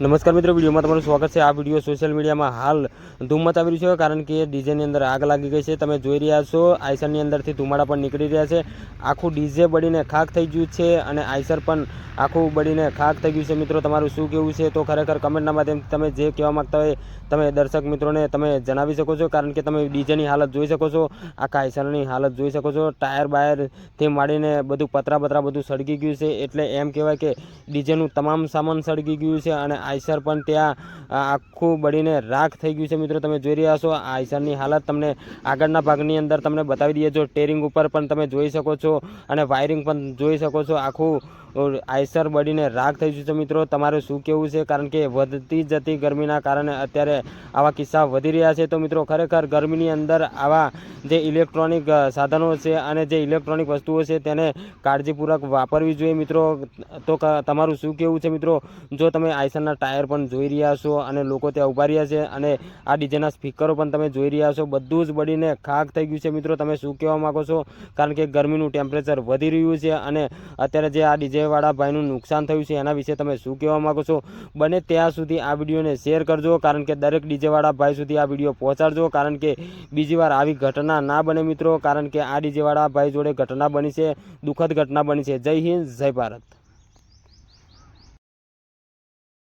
नमस्कार मित्रों, वीडियो में तमाરું स्वागत है। आ वीडियो सोशल मीडिया में हाल धूम मचावी रह्यो छे कारण के डीजे ની અંદર आग लागी गई है। તમે જોઈ રહ્યા છો આઈસર ની અંદરથી ધુમાડા પણ નીકળી રહ્યા છે। આખું ડીजे બળીને ખાક થઈ ગયું છે અને આઈસર પણ આખું બળીને ખાક થઈ ગયું છે। મિત્રો તમારું શું કહેવું છે તો ખરેખર કમેન્ટના માધ્યમથી તમે જે કહેવા માંગતા હોય તમે દર્શક મિત્રોને તમે જણાવી શકો છો કારણ કે તમે ડીજેની હાલત જોઈ શકો છો, આખા આઈસરની હાલત જોઈ શકો છો। ટાયર બાયરથી માંડીને બધું પતરા બતરા બધું સળગી ગયું છે। એટલે એમ કહેવાય કે ડીજેનું તમામ સામાન સળગી ગયું છે અને આઈસર પણ ત્યાં આખું બળીને રાખ થઈ ગયું છે। મિત્રો તમે જોઈ રહ્યા છો આઈસરની હાલત તમને આગળના ભાગની અંદર તમને બતાવી દઈએ। જો ટેરિંગ ઉપર પણ તમે જોઈ શકો છો અને વાયરિંગ પણ જોઈ શકો છો। આખું આઈસર બળીને રાખ થઈ ગયું છે। મિત્રો તમારું શું કહેવું છે કારણ કે વધતી જતી ગરમીના કારણે અત્યારે આવા કિસ્સા વધી રહ્યા છે। તો મિત્રો ખરેખર ગરમીની અંદર આવા જે ઇલેક્ટ્રોનિક સાધનો છે અને જે ઇલેક્ટ્રોનિક વસ્તુઓ છે તેને કાળજીપૂર્વક વાપરવી જોઈએ। મિત્રો તો તમારું શું કહેવું છે? મિત્રો જો તમે આઈસરના ટાયર પણ જોઈ રહ્યા છો અને લોકો ત્યાં ઊભા રહ્યા છે અને આ ડીજેના સ્પીકરો પણ તમે જોઈ રહ્યા છો, બધું જ બળીને ખાક થઈ ગયું છે। મિત્રો તમે શું કહેવા માગો છો કારણ કે ગરમીનું ટેમ્પરેચર વધી રહ્યું છે અને અત્યારે જે આ ડીજેવાળા ભાઈનું નુકસાન થયું છે એના વિશે તમે શું કહેવા માગો છો? બને ત્યાં સુધી આ વિડીયોને શેર કરજો કારણ કે દરેક ડીજેવાળા ભાઈ સુધી આ વિડીયો પહોંચાડજો કારણ કે બીજી વાર આવી ઘટના ના બને મિત્રો, કારણ કે આ ડીજેવાળા ભાઈ જોડે ઘટના બની છે, દુઃખદ ઘટના બની છે। જય હિન્દ, જય ભારત।